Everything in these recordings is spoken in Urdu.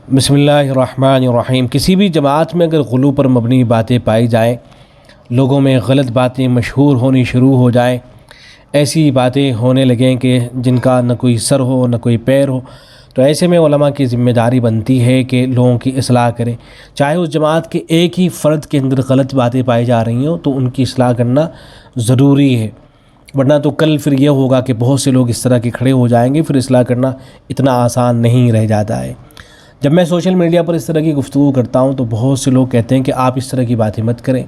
بسم اللہ الرحمن الرحیم۔ کسی بھی جماعت میں اگر غلو پر مبنی باتیں پائی جائیں، لوگوں میں غلط باتیں مشہور ہونی شروع ہو جائیں، ایسی باتیں ہونے لگیں کہ جن کا نہ کوئی سر ہو نہ کوئی پیر ہو، تو ایسے میں علماء کی ذمہ داری بنتی ہے کہ لوگوں کی اصلاح کریں۔ چاہے اس جماعت کے ایک ہی فرد کے اندر غلط باتیں پائی جا رہی ہوں تو ان کی اصلاح کرنا ضروری ہے، ورنہ تو کل پھر یہ ہوگا کہ بہت سے لوگ اس طرح کے کھڑے ہو جائیں گے، پھر اصلاح کرنا اتنا آسان نہیں رہ جاتا ہے۔ جب میں سوشل میڈیا پر اس طرح کی گفتگو کرتا ہوں تو بہت سے لوگ کہتے ہیں کہ آپ اس طرح کی باتیں مت کریں،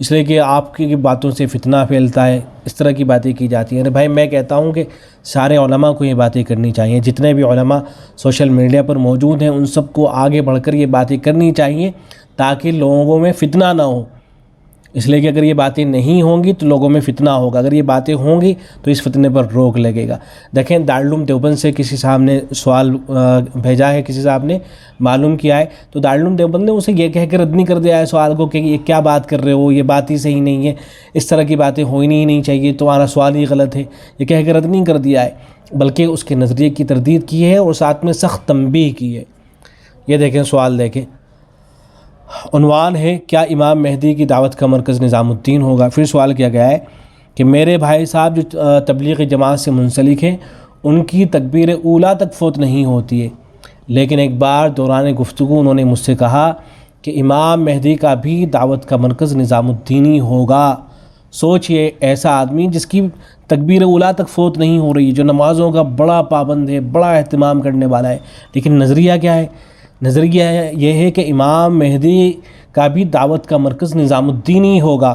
اس لیے کہ آپ کی باتوں سے فتنہ پھیلتا ہے، اس طرح کی باتیں کی جاتی ہیں۔ بھائی میں کہتا ہوں کہ سارے علماء کو یہ باتیں کرنی چاہیے، جتنے بھی علماء سوشل میڈیا پر موجود ہیں ان سب کو آگے بڑھ کر یہ باتیں کرنی چاہیے تاکہ لوگوں میں فتنہ نہ ہو، اس لیے کہ اگر یہ باتیں نہیں ہوں گی تو لوگوں میں فتنہ ہوگا، اگر یہ باتیں ہوں گی تو اس فتنے پر روک لگے گا۔ دیکھیں دارالعلوم دیوبند سے کسی صاحب نے سوال بھیجا ہے، کسی صاحب نے معلوم کیا ہے، تو دارالعلوم دیوبند نے اسے یہ کہہ کے رد نہیں کر دیا ہے سوال کو کہ یہ کیا بات کر رہے ہو، یہ بات ہی صحیح نہیں ہے، اس طرح کی باتیں ہونی ہی نہیں چاہیے، تمہارا سوال ہی غلط ہے، یہ کہہ کے رد نہیں کر دیا ہے، بلکہ اس کے نظریے کی تردید کی ہے اور ساتھ میں سخت تنبیہ کی ہے۔ یہ دیکھیں سوال دیکھیں، عنوان ہے کیا امام مہدی کی دعوت کا مرکز نظام الدین ہوگا؟ پھر سوال کیا گیا ہے کہ میرے بھائی صاحب جو تبلیغ جماعت سے منسلک ہیں ان کی تکبیر اولیٰ تک فوت نہیں ہوتی ہے، لیکن ایک بار دوران گفتگو انہوں نے مجھ سے کہا کہ امام مہدی کا بھی دعوت کا مرکز نظام الدینی ہوگا۔ سوچئے ایسا آدمی جس کی تکبیر اولیٰ تک فوت نہیں ہو رہی، جو نمازوں کا بڑا پابند ہے، بڑا اہتمام کرنے والا ہے، لیکن نظریہ کیا ہے؟ نظریہ یہ ہے کہ امام مہدی کا بھی دعوت کا مرکز نظام الدینی ہوگا۔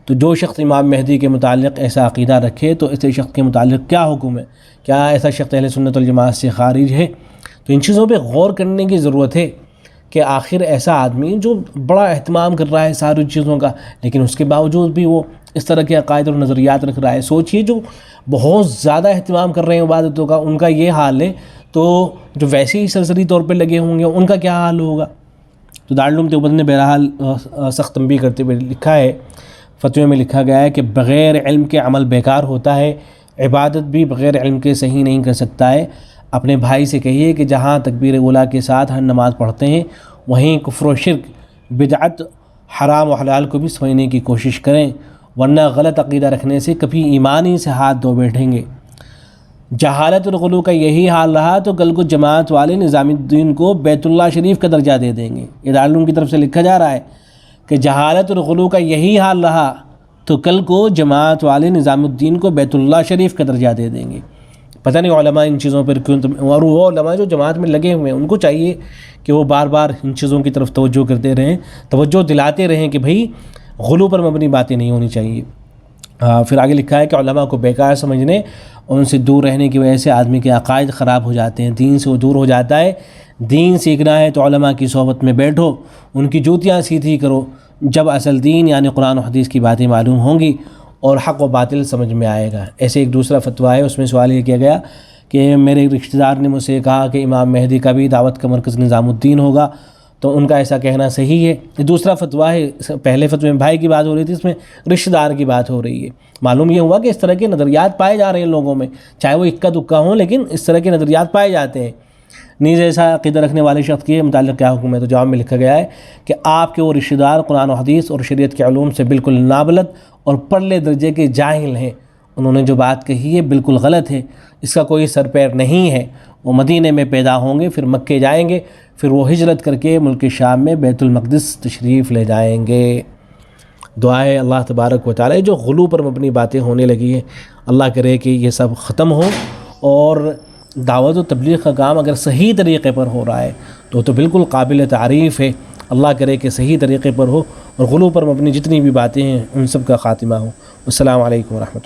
تو جو شخص امام مہدی کے متعلق ایسا عقیدہ رکھے تو ایسے شخص کے متعلق کیا حکم ہے؟ کیا ایسا شخص اہل سنت والجماعت سے خارج ہے؟ تو ان چیزوں پہ غور کرنے کی ضرورت ہے کہ آخر ایسا آدمی جو بڑا اہتمام کر رہا ہے ساری چیزوں کا، لیکن اس کے باوجود بھی وہ اس طرح کے عقائد اور نظریات رکھ رہا ہے۔ سوچئے جو بہت زیادہ اہتمام کر رہے ہیں عبادتوں کا، ان کا یہ حال ہے تو جو ویسے ہی سرسری طور پہ لگے ہوں گے ان کا کیا حال ہوگا؟ تو دارالعلوم دیوبند نے بہرحال سخت تنبیہ کرتے ہوئے لکھا ہے، فتوے میں لکھا گیا ہے کہ بغیر علم کے عمل بیکار ہوتا ہے، عبادت بھی بغیر علم کے صحیح نہیں کر سکتا ہے۔ اپنے بھائی سے کہیے کہ جہاں تکبیر اولیٰ کے ساتھ ہر نماز پڑھتے ہیں وہیں کفر و شرک، بدعت، حرام و حلال کو بھی سمجھنے کی کوشش کریں، ورنہ غلط عقیدہ رکھنے سے کبھی ایمانی سے ہاتھ دھو بیٹھیں گے۔ جہالت اور غلو کا یہی حال رہا تو کل کو جماعت والے نظام الدین کو بیت اللہ شریف کا درجہ دے دیں گے۔ یہ دارالعلوم کی طرف سے لکھا جا رہا ہے کہ جہالت اور غلو کا یہی حال رہا تو کل کو جماعت والے نظام الدین کو بیت اللہ شریف کا درجہ دے دیں گے۔ پتہ نہیں علماء ان چیزوں پر کیوں، اور وہ علماء جو جماعت میں لگے ہوئے ہیں ان کو چاہیے کہ وہ بار بار ان چیزوں کی طرف توجہ کرتے رہیں، توجہ دلاتے رہیں کہ بھئی غلو پر مبنی باتیں نہیں ہونی چاہیے۔ پھر آگے لکھا ہے کہ علماء کو بیکار سمجھنے اور ان سے دور رہنے کی وجہ سے آدمی کے عقائد خراب ہو جاتے ہیں، دین سے وہ دور ہو جاتا ہے۔ دین سیکھنا ہے تو علماء کی صحبت میں بیٹھو، ان کی جوتیاں سیدھی کرو، جب اصل دین یعنی قرآن و حدیث کی باتیں معلوم ہوں گی اور حق و باطل سمجھ میں آئے گا۔ ایسے ایک دوسرا فتویٰ ہے، اس میں سوال یہ کیا گیا کہ میرے ایک رشتہ دار نے مجھ سے کہا کہ امام مہدی کا بھی دعوت کا مرکز نظام الدین ہوگا، تو ان کا ایسا کہنا صحیح ہے؟ یہ دوسرا فتویٰ ہے، پہلے فتوے میں بھائی کی بات ہو رہی تھی، اس میں رشتہ دار کی بات ہو رہی ہے۔ معلوم یہ ہوا کہ اس طرح کے نظریات پائے جا رہے ہیں لوگوں میں، چاہے وہ اکا دکا ہوں لیکن اس طرح کے نظریات پائے جاتے ہیں۔ نیز ایسا عقیدہ رکھنے والے شخص کے متعلق کیا حکم ہے؟ تو جواب میں لکھا گیا ہے کہ آپ کے وہ رشتہ دار قرآن و حدیث اور شریعت کے علوم سے بالکل نابلد اور پرلے درجے کے جاہل ہیں، انہوں نے جو بات کہی ہے بالکل غلط ہے، اس کا کوئی سر پیر نہیں ہے۔ وہ مدینے میں پیدا ہوں گے، پھر مکے جائیں گے، پھر وہ ہجرت کر کے ملک شام میں بیت المقدس تشریف لے جائیں گے۔ دعا ہے اللہ تبارک و تعالی جو غلو پر مبنی باتیں ہونے لگی ہیں اللہ کرے کہ یہ سب ختم ہو، اور دعوت و تبلیغ کا کام اگر صحیح طریقے پر ہو رہا ہے تو بالکل قابل تعریف ہے۔ اللہ کرے کہ صحیح طریقے پر ہو اور غلو پر مبنی جتنی بھی باتیں ہیں ان سب کا خاتمہ ہو۔ السلام علیکم ورحمۃ اللہ۔